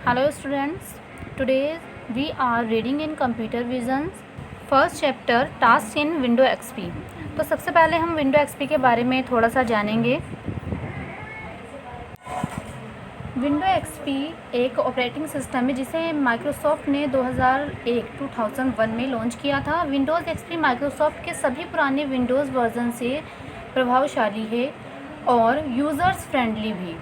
Hello students, today we are reading in computer vision first chapter tasks in window XP। तो सबसे पहले हम window XP के बारे में थोड़ा सा जानेंगे। विंडो XP एक ऑपरेटिंग सिस्टम है जिसे माइक्रोसॉफ्ट ने 2001 में लॉन्च किया था। विंडोज़ XP माइक्रोसॉफ्ट के सभी पुराने विंडोज़ वर्जन से प्रभावशाली है और यूज़र्स फ्रेंडली भी।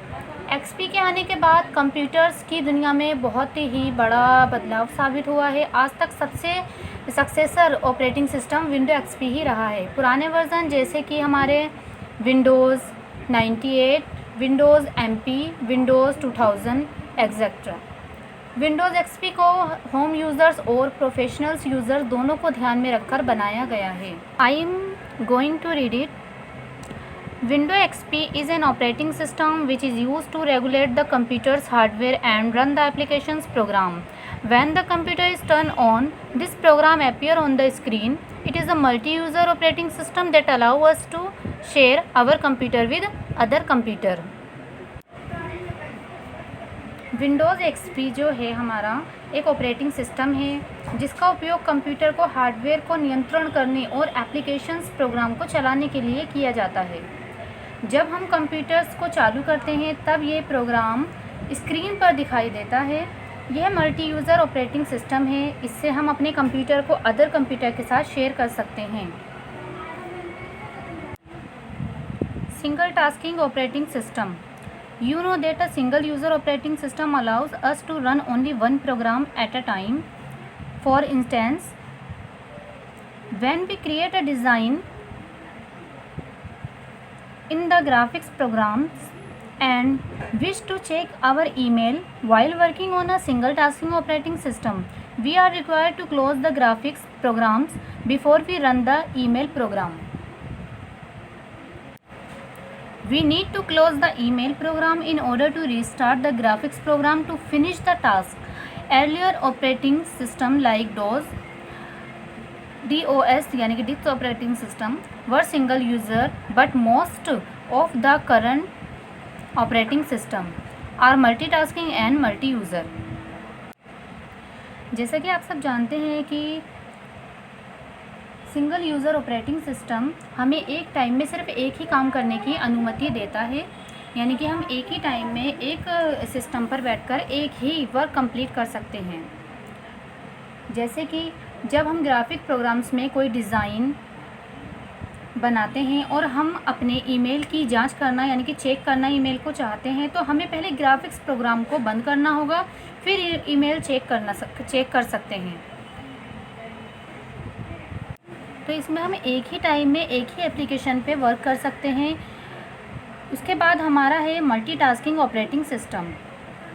XP के आने के बाद कंप्यूटर्स की दुनिया में बहुत ही बड़ा बदलाव साबित हुआ है। आज तक सबसे successor operating system window XP ही रहा है। पुराने वर्जन जैसे कि हमारे Windows 98, Windows MP, Windows 2000 etcetera. Windows XP को होम यूज़र्स और प्रोफेशनल्स यूज़र दोनों को ध्यान में रखकर बनाया गया है। I am going to read it. Windows XP is an operating system which is used to regulate the computer's hardware and run the application's program. When the computer is turned on, this program appears on the screen. It is a multi-user operating system that allows us to share our computer with other computer. Windows XP जो है हमारा एक operating system है जिसका उपयोग computer को hardware को नियंत्रण करने और एप्लीकेशंस प्रोग्राम को चलाने के लिए किया जाता है। जब हम कंप्यूटर्स को चालू करते हैं तब ये प्रोग्राम स्क्रीन पर दिखाई देता है। यह मल्टी यूज़र ऑपरेटिंग सिस्टम है। इससे हम अपने कंप्यूटर को अदर कंप्यूटर के साथ शेयर कर सकते हैं। Single tasking operating system. You know that a single user operating system allows us to run only one program at a time. For instance, when we create a design in the graphics programs and wish to check our email while working on a single tasking operating system, we are required to close the graphics programs before we run the email program. We need to close the email program in order to restart the graphics program to finish the task. Earlier operating system like DOS यानी कि disk operating system were single user, but most of the current operating system are multitasking and multi-user. जैसा कि आप सब जानते हैं कि single user operating system हमें एक टाइम में सिर्फ एक ही काम करने की अनुमति देता है, यानी कि हम एक ही टाइम में एक सिस्टम पर बैठकर एक ही वर्क कंप्लीट कर सकते हैं। जैसे कि जब हम ग्राफिक प्रोग्राम्स में कोई डिज़ाइन बनाते हैं और हम अपने ईमेल की जांच करना यानी कि चेक करना ईमेल को चाहते हैं तो हमें पहले ग्राफिक्स प्रोग्राम को बंद करना होगा, फिर ईमेल चेक कर सकते हैं। तो इसमें हम एक ही टाइम में एक ही एप्लीकेशन पे वर्क कर सकते हैं। उसके बाद हमारा है multitasking operating system.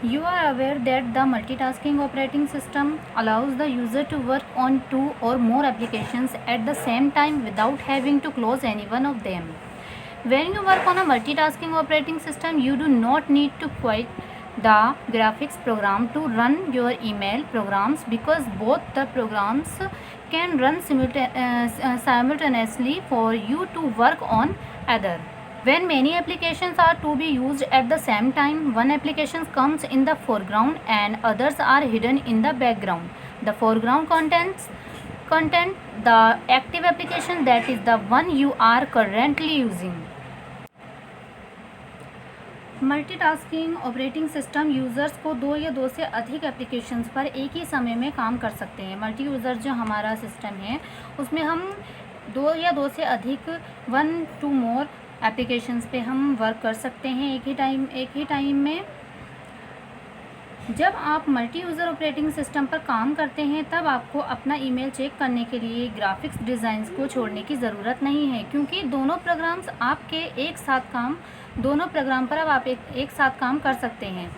You are aware that the multitasking operating system allows the user to work on 2 or more applications at the same time without having to close any one of them. When you work on a multitasking operating system, you do not need to quit the graphics program to run your email programs because both the programs can run simultaneously for you to work on other. When many applications are to be used at the same time, one application comes in the foreground and others are hidden in the background. The foreground content the active application, that is the one you are currently using. Multitasking operating system users को 2 या 2 से अधिक applications पर एक ही समय में काम कर सकते हैं। मल्टी यूज़र जो हमारा सिस्टम है उसमें हम 2 या 2 से अधिक 1 to more एप्लीकेशंस पे हम वर्क कर सकते हैं एक ही टाइम में। जब आप मल्टी यूज़र ऑपरेटिंग सिस्टम पर काम करते हैं तब आपको अपना ईमेल चेक करने के लिए ग्राफिक्स डिज़ाइंस को छोड़ने की ज़रूरत नहीं है, क्योंकि दोनों प्रोग्राम पर अब आप एक साथ काम कर सकते हैं।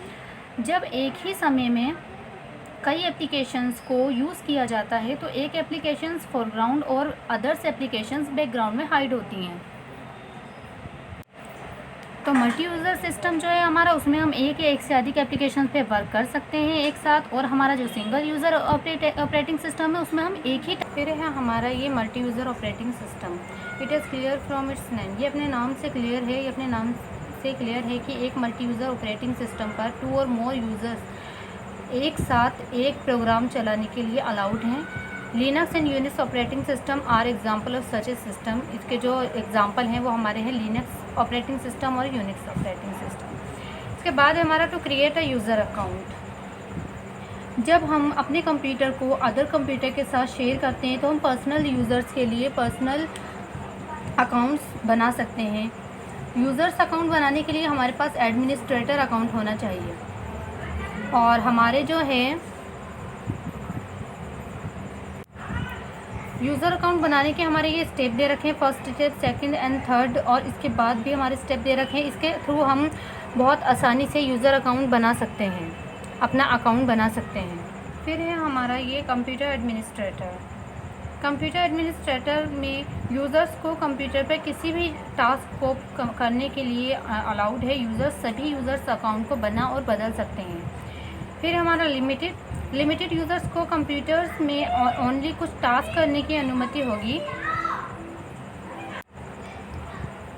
जब एक ही समय में कई एप्लीकेशंस को यूज़ किया जाता है तो एक एप्लीकेशंस फोरग्राउंड और अदर्स एप्लीकेशंस बैकग्राउंड में हाइड होती हैं। तो मल्टी यूज़र सिस्टम जो है हमारा उसमें हम एक या एक से अधिक एप्लीकेशन पे वर्क कर सकते हैं एक साथ, और हमारा जो सिंगल यूज़र ऑपरेटिंग सिस्टम है उसमें हम एक ही फिर है हमारा ये multi user operating system. It is clear from its name, ये अपने नाम से क्लियर है, ये अपने नाम से क्लियर है कि एक मल्टी यूज़र ऑपरेटिंग सिस्टम पर 2 और मोर यूज़र्स एक साथ एक प्रोग्राम चलाने के लिए अलाउड हैं। Linux and Unix operating system are example of such a system. इसके जो एग्जाम्पल हैं वो हमारे हैं लिनक्स ऑपरेटिंग सिस्टम और यूनिक्स ऑपरेटिंग सिस्टम। इसके बाद हमारा to create a user account. जब हम अपने कंप्यूटर को अदर कंप्यूटर के साथ शेयर करते हैं तो हम पर्सनल यूज़र्स के लिए पर्सनल अकाउंट्स बना सकते हैं। यूज़र्स अकाउंट बनाने के लिए हमारे पास एडमिनिस्ट्रेटर अकाउंट होना चाहिए। और हमारे जो है यूज़र अकाउंट बनाने के हमारे ये स्टेप दे रखे हैं, first step, second and third, और इसके बाद भी हमारे स्टेप दे रखे हैं। इसके थ्रू हम बहुत आसानी से यूज़र अकाउंट बना सकते हैं, अपना अकाउंट बना सकते हैं। फिर है हमारा ये कंप्यूटर एडमिनिस्ट्रेटर। कंप्यूटर एडमिनिस्ट्रेटर में यूज़र्स को कंप्यूटर पर किसी भी टास्क को करने के लिए अलाउड है। यूज़र्स सभी यूज़र्स अकाउंट को बना और बदल सकते हैं। फिर हमारा लिमिटेड यूज़र्स को कंप्यूटर्स में ओनली कुछ टास्क करने की अनुमति होगी।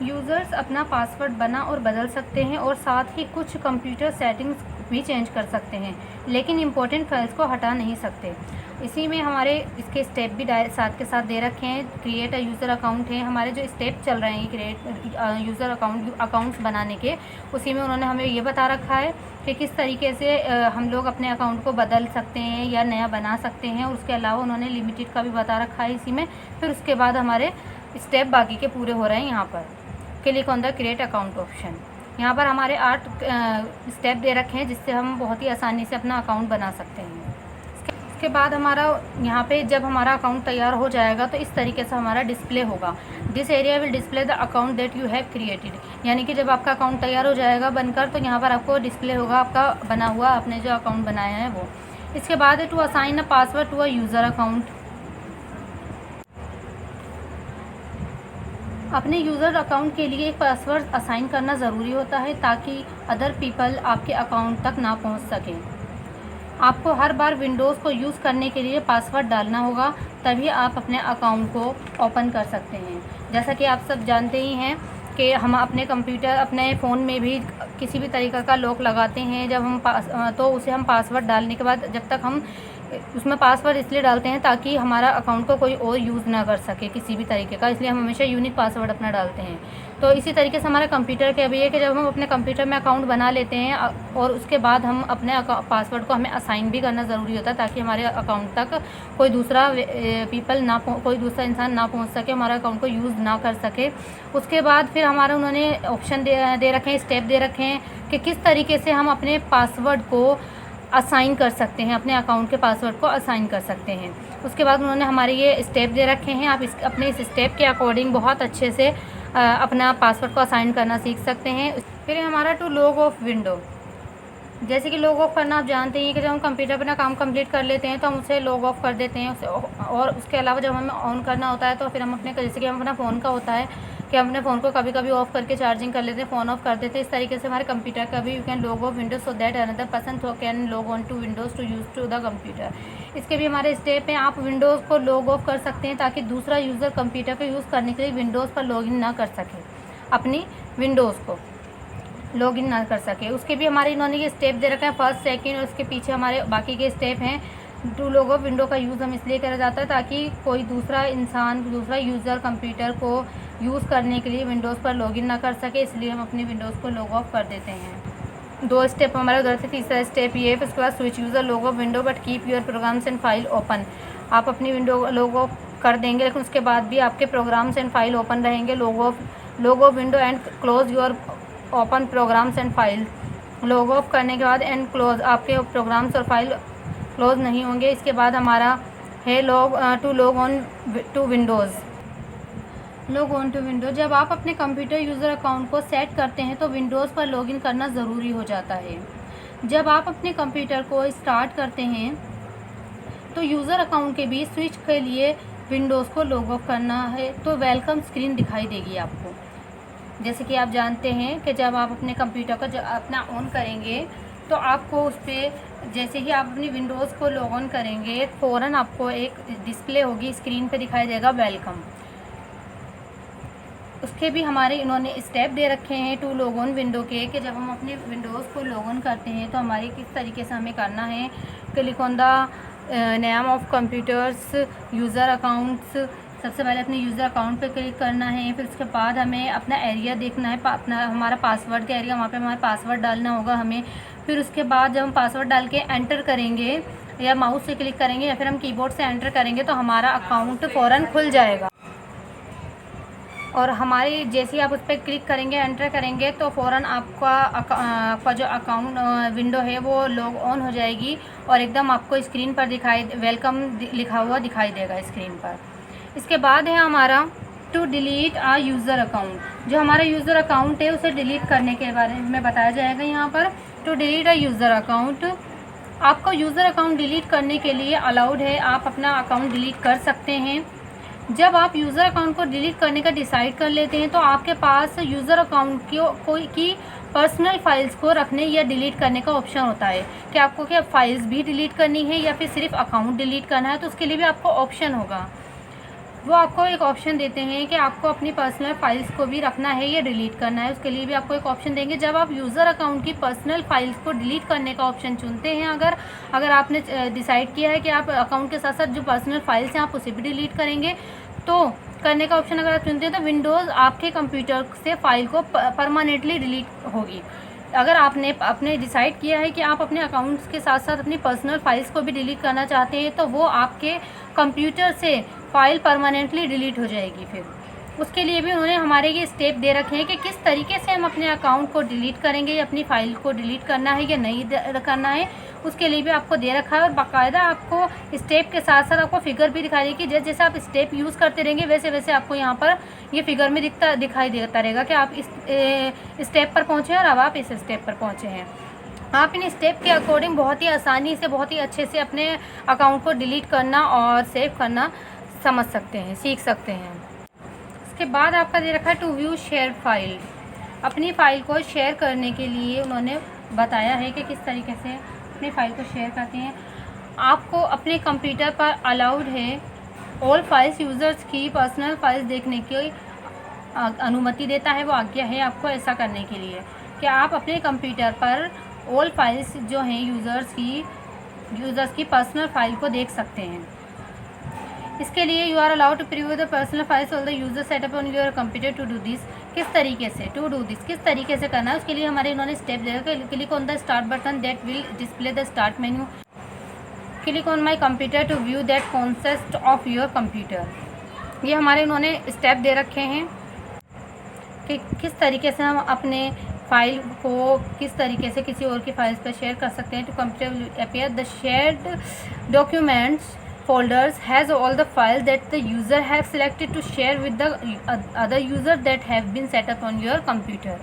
यूज़र्स अपना पासवर्ड बना और बदल सकते हैं और साथ ही कुछ कंप्यूटर सेटिंग्स भी चेंज कर सकते हैं, लेकिन इम्पोर्टेंट फाइल्स को हटा नहीं सकते। इसी में हमारे इसके स्टेप भी साथ के साथ दे रखे हैं। क्रिएट अ यूज़र अकाउंट है, हमारे जो स्टेप चल रहे हैं क्रिएट यूज़र अकाउंट्स बनाने के, उसी में उन्होंने हमें ये बता रखा है कि किस तरीके से हम लोग अपने अकाउंट को बदल सकते हैं या नया बना सकते हैं। और उसके अलावा उन्होंने लिमिटेड का भी बता रखा है इसी में। फिर उसके बाद हमारे स्टेप बाकी के पूरे हो रहे हैं। यहाँ पर click on the create account option. यहाँ पर हमारे 8 स्टेप दे रखे हैं जिससे हम बहुत ही आसानी से अपना अकाउंट बना सकते हैं। इसके बाद हमारा यहाँ पे जब हमारा अकाउंट तैयार हो जाएगा तो इस तरीके से हमारा डिस्प्ले होगा। This area will display the account that you have created. यानी कि जब आपका अकाउंट तैयार हो जाएगा बनकर तो यहाँ पर आपको डिस्प्ले होगा आपका बना हुआ, आपने जो अकाउंट बनाया है वो। इसके बाद to assign a password to a user account. अपने यूज़र अकाउंट के लिए एक पासवर्ड असाइन करना ज़रूरी होता है ताकि अदर पीपल आपके अकाउंट तक ना पहुंच सकें। आपको हर बार विंडोज़ को यूज़ करने के लिए पासवर्ड डालना होगा, तभी आप अपने अकाउंट को ओपन कर सकते हैं। जैसा कि आप सब जानते ही हैं कि हम अपने कंप्यूटर, अपने फ़ोन में भी किसी भी तरीक़े का लॉक लगाते हैं जब हम तो उसे हम पासवर्ड डालने के बाद जब तक हम उसमें पासवर्ड इसलिए डालते हैं ताकि हमारा अकाउंट को कोई और यूज़ ना कर सके किसी भी तरीके का, इसलिए हम हमेशा यूनिक पासवर्ड अपना डालते हैं। तो इसी तरीके से हमारा कंप्यूटर का भी है कि जब हम अपने कंप्यूटर में अकाउंट बना लेते हैं और उसके बाद हम अपने पासवर्ड को हमें असाइन भी करना ज़रूरी होता है ताकि हमारे अकाउंट तक कोई दूसरा कोई दूसरा इंसान ना पहुँच सके, हमारा अकाउंट को यूज़ ना कर सके। उसके बाद फिर हमारा उन्होंने ऑप्शन दे रखे हैं, स्टेप दे रखे हैं कि किस तरीके से हम अपने पासवर्ड को असाइन कर सकते हैं, अपने अकाउंट के पासवर्ड को असाइन कर सकते हैं। उसके बाद उन्होंने हमारे ये स्टेप दे रखे हैं। आप अपने इस स्टेप के अकॉर्डिंग बहुत अच्छे से अपना पासवर्ड को असाइन करना सीख सकते हैं। फिर हमारा टू लॉग ऑफ विंडो। जैसे कि लॉग ऑफ करना आप जानते हैं कि जब हम कंप्यूटर पर अपना काम कंप्लीट कर लेते हैं तो हम उसे लॉग ऑफ कर देते हैं उसे। और उसके अलावा जब हमें ऑन करना होता है तो फिर हम अपने, जैसे कि हम अपना फ़ोन का होता है कि हम अपने फ़ोन को कभी कभी ऑफ़ करके चार्जिंग कर लेते हैं, फ़ोन ऑफ कर देते हैं। इस तरीके से हमारे कंप्यूटर का भी you can log off Windows so that another person can log on to Windows to use to the computer. इसके भी हमारे स्टेप हैं। आप विंडोज़ को लॉग ऑफ कर सकते हैं ताकि दूसरा यूज़र कंप्यूटर को यूज़ करने के लिए विंडोज़ पर लॉगिन ना कर सके, अपनी विंडोज़ को लॉगिन ना कर सके। उसके भी हमारे इन्होंने ये स्टेप दे रखा है, फर्स्ट सेकंड, और उसके पीछे हमारे बाकी के स्टेप हैं। टू लॉग ऑफ विंडो का यूज़ हम इसलिए करा जाता है ताकि कोई दूसरा इंसान, दूसरा यूज़र कंप्यूटर को यूज़ करने के लिए विंडोज़ पर लॉगिन ना कर सके, इसलिए हम अपनी विंडोज़ को लॉग ऑफ कर देते हैं। 2 स्टेप हमारे उधर से। तीसरा स्टेप ये है। फिर उसके बाद switch user log off window but keep your programs and file open. आप अपनी विंडो लॉग ऑफ कर देंगे लेकिन उसके बाद भी आपके प्रोग्राम्स एंड फाइल ओपन रहेंगे। Log off window and close your open programs and file. Log off करने के बाद एंड क्लोज, आपके प्रोग्राम्स और फाइल क्लोज नहीं होंगे। इसके बाद हमारा है to log on to Windows. Log on to Windows, जब आप अपने कंप्यूटर यूज़र अकाउंट को सेट करते हैं तो विंडोज़ पर लॉगिन करना ज़रूरी हो जाता है। जब आप अपने कंप्यूटर को स्टार्ट करते हैं तो यूज़र अकाउंट के बीच स्विच के लिए विंडोज़ को लॉग ऑफ करना है तो वेलकम स्क्रीन दिखाई देगी आपको। जैसे कि आप जानते हैं कि जब आप अपने कंप्यूटर को अपना ऑन करेंगे तो आपको उस पर, जैसे ही आप अपनी विंडोज़ को लॉग ऑन करेंगे फ़ौरन आपको एक डिस्प्ले होगी, स्क्रीन पे दिखाई देगा वेलकम। उसके भी हमारे इन्होंने स्टेप दे रखे हैं टू लॉगिन विंडो के, कि जब हम अपने विंडोज़ को लॉगिन करते हैं तो हमारे किस तरीके से हमें करना है। Click on the name of computers, user accounts, सबसे पहले अपने यूज़र अकाउंट पे क्लिक करना है। फिर उसके बाद हमें अपना एरिया देखना है, अपना हमारा पासवर्ड का एरिया, वहाँ पे हमारा पासवर्ड डालना होगा हमें। फिर उसके बाद जब हम पासवर्ड डाल के एंटर करेंगे या माउस से क्लिक करेंगे या फिर हम कीबोर्ड से एंटर करेंगे तो हमारा अकाउंट फ़ौरन खुल जाएगा। और हमारी जैसे ही आप उस पर क्लिक करेंगे, एंटर करेंगे, तो फ़ौरन आपका जो अकाउंट विंडो है वो लॉग ऑन हो जाएगी और एकदम आपको स्क्रीन पर वेलकम लिखा हुआ दिखाई देगा स्क्रीन पर। इसके बाद है हमारा to delete a user account. जो हमारा यूज़र अकाउंट है उसे डिलीट करने के बारे में बताया जाएगा यहाँ पर। To delete a user account, आपको यूज़र अकाउंट डिलीट करने के लिए अलाउड है, आप अपना अकाउंट डिलीट कर सकते हैं। जब आप यूज़र अकाउंट को डिलीट करने का डिसाइड कर लेते हैं तो आपके पास यूज़र अकाउंट की पर्सनल फाइल्स को रखने या डिलीट करने का ऑप्शन होता है कि आपको क्या फाइल्स भी डिलीट करनी है या फिर सिर्फ अकाउंट डिलीट करना है। तो उसके लिए भी आपको ऑप्शन होगा, वो आपको एक ऑप्शन देते हैं कि आपको अपनी पर्सनल फाइल्स को भी रखना है या डिलीट करना है। उसके लिए भी आपको एक ऑप्शन देंगे। जब आप यूज़र अकाउंट की पर्सनल फाइल्स को डिलीट करने का ऑप्शन चुनते हैं, अगर आपने डिसाइड किया है कि आप अकाउंट के साथ साथ जो पर्सनल फाइल्स हैं आप उसे भी डिलीट करेंगे, तो करने का ऑप्शन अगर आप चुनते हैं तो विंडोज़ आपके कंप्यूटर से फ़ाइल को परमानेंटली डिलीट होगी। अगर आपने अपने डिसाइड किया है कि आप अपने अकाउंट्स के साथ साथ अपनी पर्सनल फाइल्स को भी डिलीट करना चाहते हैं तो वो आपके कंप्यूटर से फ़ाइल परमानेंटली डिलीट हो जाएगी। फिर उसके लिए भी उन्होंने हमारे ये स्टेप दे रखे हैं कि किस तरीके से हम अपने अकाउंट को डिलीट करेंगे या अपनी फ़ाइल को डिलीट करना है या नहीं करना है, उसके लिए भी आपको दे रखा है। और बाकायदा आपको स्टेप के साथ साथ आपको फिगर भी दिखाई देगी। जैसे जैसे आप स्टेप यूज़ करते रहेंगे वैसे वैसे आपको यहाँ पर ये फिगर में दिखाई देता रहेगा कि आप इस स्टेप पर पहुँचे हैं और अब आप इस स्टेप पर पहुँचे हैं। आप इन स्टेप के अकॉर्डिंग बहुत ही आसानी से, बहुत ही अच्छे से अपने अकाउंट को डिलीट करना और सेव करना समझ सकते हैं, सीख सकते हैं। इसके बाद आपका दे रखा है टू व्यू शेयर फाइल। अपनी फ़ाइल को शेयर करने के लिए उन्होंने बताया है कि किस तरीके से अपनी फ़ाइल को शेयर करते हैं। आपको अपने कंप्यूटर पर अलाउड है ऑल फाइल्स, यूज़र्स की पर्सनल फाइल्स देखने की अनुमति देता है, वो आज्ञा है आपको ऐसा करने के लिए कि आप अपने कंप्यूटर पर ऑल फाइल्स जो हैं यूज़र्स की पर्सनल फाइल को देख सकते हैं। इसके लिए you are allowed to preview the personal files all the user setup on your computer to do this. किस तरीके से करना है, उसके लिए हमारे इन्होंने स्टेप दिया है। Click on the start button that will display the start menu. Click on my computer to view that concept of your computer. ये हमारे उन्होंने स्टेप दे रखे हैं कि किस तरीके से हम अपने फाइल को किस तरीके से किसी और की फाइल्स पर शेयर कर सकते हैं। To computer appear the shared documents folders has all the files that the user have selected to share with the other user that have been set up on your computer।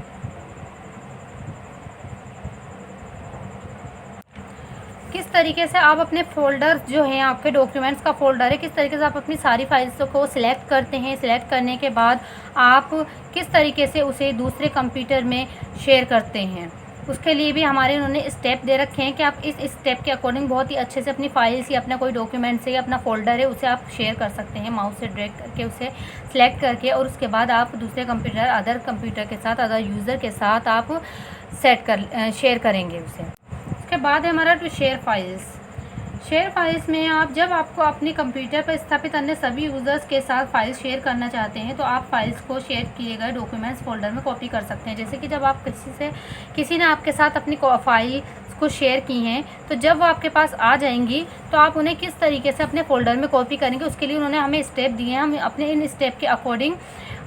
किस तरीके से आप अपने folders जो हैं, आपके documents का folder है, किस तरीके से आप अपनी सारी फाइल्स को सिलेक्ट करते हैं। सिलेक्ट करने के बाद आप किस तरीके से उसे दूसरे कंप्यूटर में शेयर करते हैं, उसके लिए भी हमारे उन्होंने स्टेप दे रखे हैं कि आप इस स्टेप के अकॉर्डिंग बहुत ही अच्छे से अपनी फाइल्स या अपना कोई डॉक्यूमेंट्स है या अपना फोल्डर है उसे आप शेयर कर सकते हैं। माउस से ड्रैग करके उसे सिलेक्ट करके और उसके बाद आप दूसरे कंप्यूटर, अदर कंप्यूटर के साथ, अदर यूज़र के साथ आप शेयर करेंगे उसे। उसके बाद है हमारा to share files. Share files में जब आपको अपने कंप्यूटर पर स्थापित अन्य सभी यूज़र्स के साथ फाइल्स शेयर करना चाहते हैं तो आप फाइल्स को शेयर किए गए डॉक्यूमेंट्स फोल्डर में कॉपी कर सकते हैं। जैसे कि जब आप किसी ने आपके साथ अपनी फाइल को शेयर की हैं तो जब वो आपके पास आ जाएंगी तो आप उन्हें किस तरीके से अपने फ़ोल्डर में कॉपी करेंगे, उसके लिए उन्होंने हमें स्टेप दिए हैं। हम अपने इन स्टेप के अकॉर्डिंग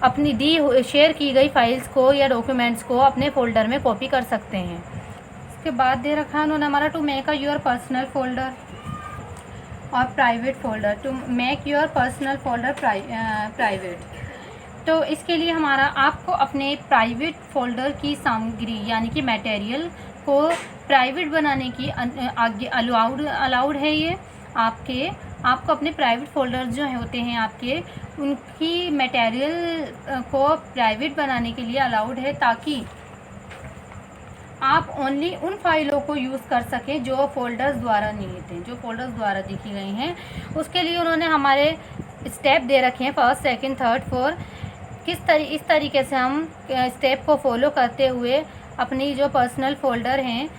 अपनी शेयर की गई फाइल्स को या डॉक्यूमेंट्स को अपने फ़ोल्डर में कॉपी कर सकते हैं। उसके बाद दे रखा है उन्होंने हमारा to make your personal folder और private folder. To make your personal folder private, तो इसके लिए हमारा आपको अपने प्राइवेट फोल्डर की सामग्री यानी कि मटेरियल को प्राइवेट बनाने की अलाउड है। ये आपको अपने प्राइवेट फोल्डर जो होते हैं आपके, उनकी मटेरियल को प्राइवेट बनाने के लिए अलाउड है ताकि आप ओनली उन फाइलों को यूज़ कर सकें जो फोल्डर्स द्वारा निहित हैं, जो फोल्डर्स द्वारा दिखी गई हैं। उसके लिए उन्होंने हमारे स्टेप दे रखे हैं, फर्स्ट, सेकंड, थर्ड, फोर्थ। इस तरीके से हम स्टेप को फॉलो करते हुए अपनी जो पर्सनल फ़ोल्डर हैं,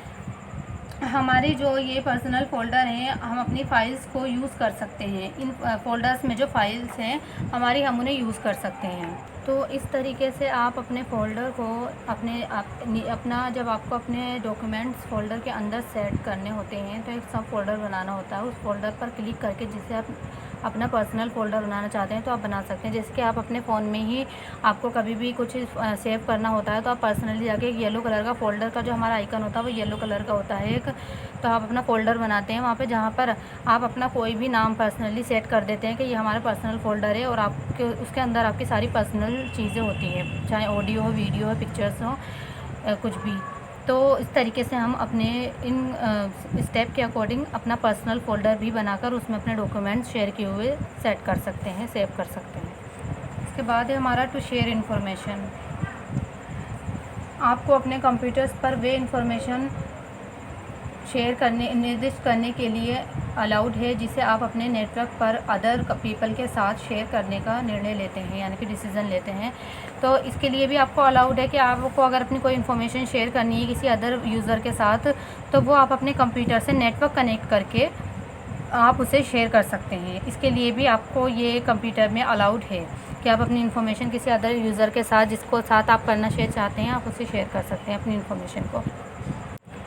हमारी जो ये पर्सनल फ़ोल्डर हैं, हम अपनी फ़ाइल्स को यूज़ कर सकते हैं। इन फ़ोल्डर्स में जो फ़ाइल्स हैं हमारी, हम उन्हें यूज़ कर सकते हैं। तो इस तरीके से आप अपने फ़ोल्डर को अपना जब आपको अपने डॉक्यूमेंट्स फ़ोल्डर के अंदर सेट करने होते हैं तो एक सब फ़ोल्डर बनाना होता है। उस फ़ोल्डर पर क्लिक करके जिसे आप अपना पर्सनल फ़ोल्डर बनाना चाहते हैं तो आप बना सकते हैं। जैसे कि आप अपने फ़ोन में ही आपको कभी भी कुछ सेव करना होता है तो आप पर्सनली जाके एक येलो कलर का फ़ोल्डर का जो हमारा आइकन होता है वो येलो कलर का होता है एक, तो आप अपना फ़ोल्डर बनाते हैं वहाँ पे, जहाँ पर आप अपना कोई भी नाम पर्सनली सेट कर देते हैं कि ये हमारा पर्सनल फ़ोल्डर है और आपके उसके अंदर आपकी सारी पर्सनल चीज़ें होती हैं, चाहे ऑडियो हो, वीडियो हो, पिक्चर्स हो, कुछ भी। तो इस तरीके से हम अपने इन स्टेप के अकॉर्डिंग अपना पर्सनल फ़ोल्डर भी बनाकर उसमें अपने डॉक्यूमेंट्स शेयर किए हुए सेट कर सकते हैं, सेव कर सकते हैं। इसके बाद है हमारा टू शेयर इन्फॉर्मेशन। आपको अपने कंप्यूटर्स पर वे इन्फॉर्मेशन शेयर करने, निर्दिष्ट करने के लिए अलाउड है जिसे आप अपने नेटवर्क पर अदर पीपल के साथ शेयर करने का निर्णय लेते हैं, यानी कि डिसीज़न लेते हैं। तो इसके लिए भी आपको अलाउड है कि आपको अगर अपनी कोई इन्फॉर्मेशन शेयर करनी है किसी अदर यूज़र के साथ, तो वो आप अपने कंप्यूटर से नेटवर्क कनेक्ट करके आप उसे शेयर कर सकते हैं। इसके लिए भी आपको ये कंप्यूटर में अलाउड है कि आप अपनी इन्फॉर्मेशन किसी अदर यूज़र के साथ, जिसको साथ आप करना शेयर चाहते हैं, आप उसे शेयर कर सकते हैं अपनी इन्फॉर्मेशन को।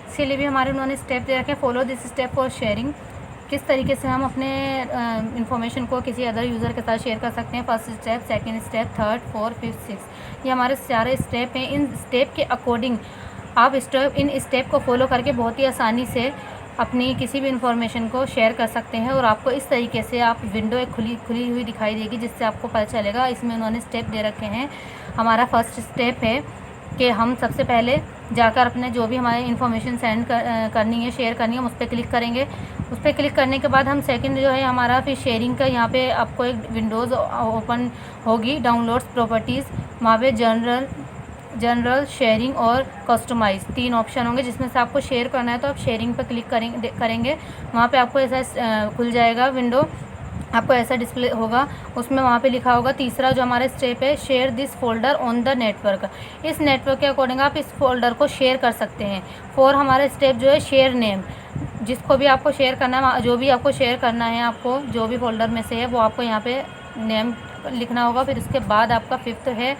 इसके लिए भी हमारे उन्होंने स्टेप दे रखे हैं, follow this step for sharing. किस तरीके से हम अपने इन्फॉर्मेशन को किसी अदर यूज़र के साथ शेयर कर सकते हैं। First step, second step, third, fourth, fifth, six, ये हमारे सारे स्टेप हैं। इन स्टेप के अकॉर्डिंग आप इन स्टेप को फॉलो करके बहुत ही आसानी से अपनी किसी भी इन्फॉर्मेशन को शेयर कर सकते हैं और आपको इस तरीके से आप विंडो एक खुली हुई दिखाई देगी जिससे आपको पता चलेगा। इसमें उन्होंने स्टेप दे रखे हैं। हमारा फर्स्ट स्टेप है कि हम सबसे पहले जाकर अपने जो भी हमारी इन्फॉर्मेशन सेंड करनी है, शेयर करनी है, हम उस पर क्लिक करेंगे। उस पर क्लिक करने के बाद हम सेकंड जो है हमारा फिर शेयरिंग का, यहाँ पे आपको एक विंडोज़ ओपन होगी, डाउनलोड्स, प्रॉपर्टीज़, वहाँ पे जनरल, शेयरिंग और कस्टमाइज़, 3 ऑप्शन होंगे जिसमें से आपको शेयर करना है तो आप शेयरिंग पर क्लिक करेंगे। वहाँ पे आपको ऐसा खुल जाएगा विंडो, आपको ऐसा डिस्प्ले होगा। उसमें वहाँ पे लिखा होगा तीसरा जो हमारा स्टेप है, share this folder on the network. इस नेटवर्क के अकॉर्डिंग आप इस फोल्डर को शेयर कर सकते हैं। 4 हमारा स्टेप जो है, शेयर नेम, जिसको भी आपको शेयर करना है, जो भी आपको शेयर करना है, आपको जो भी फोल्डर में से है वो आपको यहाँ पे नेम लिखना होगा। फिर उसके बाद आपका 5th है,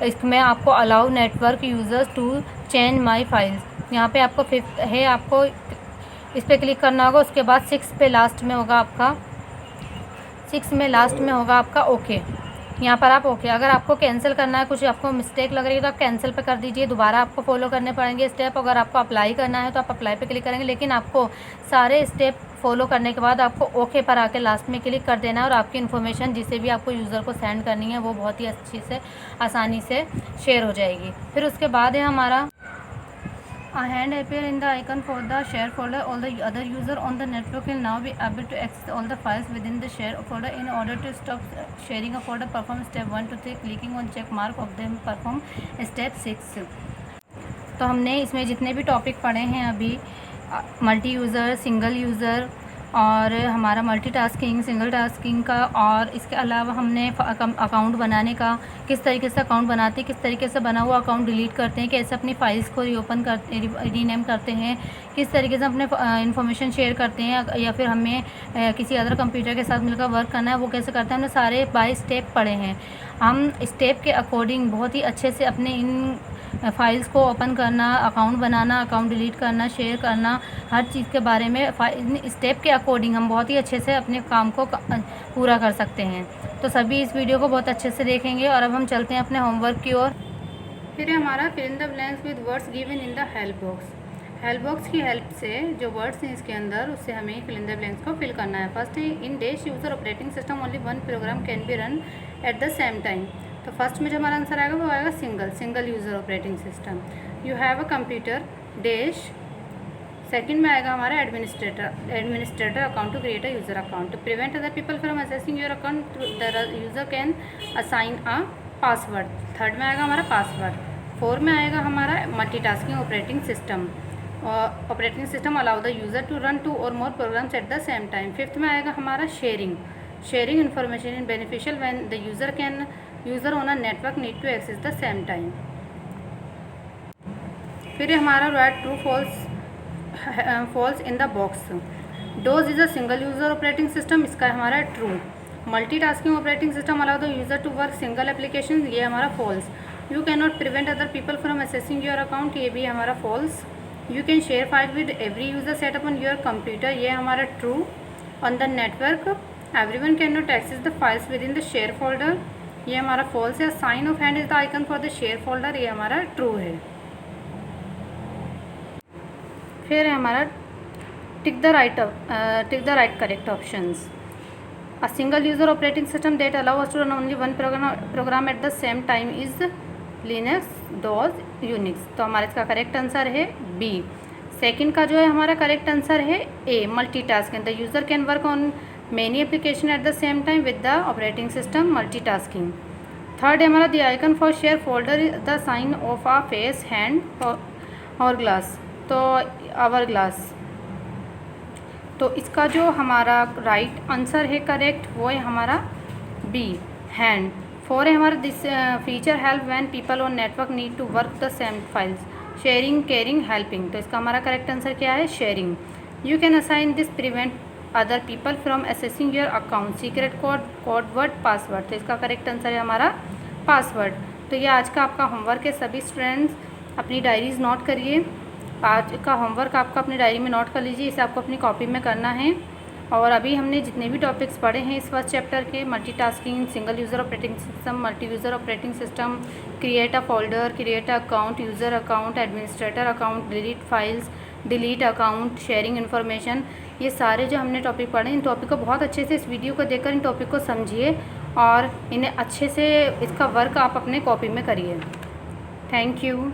इसमें आपको allow network users to change my files. यहाँ पे आपको 5th है, आपको इस पर क्लिक करना होगा। उसके बाद 6 पे लास्ट में होगा आपका 6 में लास्ट में होगा आपका ओके। यहाँ पर आप ओके, अगर आपको कैंसिल करना है, कुछ आपको मिस्टेक लग रही है तो आप कैंसिल पे कर दीजिए। दोबारा आपको फॉलो करने पड़ेंगे स्टेप। अगर आपको अप्लाई करना है तो आप अप्लाई पे क्लिक करेंगे, लेकिन आपको सारे स्टेप फॉलो करने के बाद आपको ओके पर आके लास्ट में क्लिक कर देना है और आपकी इन्फॉर्मेशन जिसे भी आपको यूज़र को सेंड करनी है वो बहुत ही अच्छी से, आसानी से शेयर हो जाएगी। फिर उसके बाद है हमारा A hand appear in the icon for the share folder. All the other user on the network will now be able to access all the files within the share folder. In order to stop sharing a folder, perform step 1 to 3. Clicking on check mark of them, perform step 6. तो हमने इसमें जितने भी topic पढ़े हैं अभी, multi user, single user और हमारा मल्टीटास्किंग, सिंगल टास्किंग का, और इसके अलावा हमने अकाउंट बनाने का, किस तरीके से अकाउंट बनाते हैं, किस तरीके से बना हुआ अकाउंट डिलीट करते हैं, कैसे अपनी फाइल्स को रीओपन करते, रीनेम करते हैं, किस तरीके से अपने इन्फॉर्मेशन शेयर करते हैं, या फिर हमें किसी अदर कंप्यूटर के साथ मिलकर वर्क करना है वो कैसे करते हैं, हमने सारे बाय स्टेप पढ़े हैं। हम स्टेप के अकॉर्डिंग बहुत ही अच्छे से अपने इन फाइल्स को ओपन करना, अकाउंट बनाना, अकाउंट डिलीट करना, शेयर करना, हर चीज़ के बारे में स्टेप के अकॉर्डिंग हम बहुत ही अच्छे से अपने काम को पूरा कर सकते हैं। तो सभी इस वीडियो को बहुत अच्छे से देखेंगे और अब हम चलते हैं अपने होमवर्क की ओर। फिर हमारा fill in the blanks with words given in the help box. Help box की हेल्प से जो वर्ड्स हैं इसके अंदर, उससे हमें फिल इन द ब्लैंक्स को फिल करना है। फर्स्ट है, in dash user operating system only 1 program can be run at the same time. तो फर्स्ट में जो हमारा आंसर आएगा वो आएगा single user operating system. You have a computer dash, second में आएगा हमारा administrator account to create a user account. To prevent other people from accessing your account the user can assign a password. Third में आएगा हमारा password. Fourth में आएगा हमारा multitasking operating system. Operating system allow the user to run 2 और more programs at the same time. Fifth में आएगा हमारा sharing information in beneficial when the user can user on a network need to access the same time. फिर हमारा write true false in the box. DOS is a single user operating system, इसका हमारा true. Multitasking operating system allow the user to work single application, ये हमारा false. You can not prevent other people from accessing your account, ये भी हमारा false. You can share file with every user set up on your computer, ये हमारा true. On the network everyone can not access the files with in the share folder, ये हमारा false है। Sign of hand is the icon for the share folder, ये हमारा true है। फिर है हमारा tick the right correct options. A single user operating system that allows us to run only one program at the same time is Linux, DOS, Unix। तो हमारा इसका correct answer है बी। सेकंड का जो है हमारा करेक्ट आंसर है A, multitasking. The user can work on many application at the same time with the operating system, multitasking. Third है हमारा the icon for share folder the sign of a face, hand और glass, तो our glass. तो इसका जो हमारा right answer है correct वो है हमारा बी, हैंड। फोर है हमारा this feature help when people on network need to work the same files, sharing, caring, helping. तो इसका हमारा करेक्ट आंसर क्या है, sharing. You can assign this prevent other people from accessing your account, secret code word, password. तो इसका correct answer है हमारा password. तो ये आज का आपका होमवर्क है। सभी स्टूडेंट्स अपनी डायरीज़ नोट करिए। आज का होमवर्क आपका अपनी डायरी में नोट कर लीजिए, इसे आपको अपनी कॉपी में करना है। और अभी हमने जितने भी टॉपिक्स पढ़े हैं इस फर्स्ट चैप्टर के, multitasking, single user operating system, multi user operating system, create a folder, create a account, user account, administrator account, delete files, delete account, sharing information, ये सारे जो हमने टॉपिक पढ़े, इन टॉपिक को बहुत अच्छे से इस वीडियो को देखकर इन टॉपिक को समझिए और इन्हें अच्छे से इसका वर्क आप अपने कॉपी में करिए। Thank you.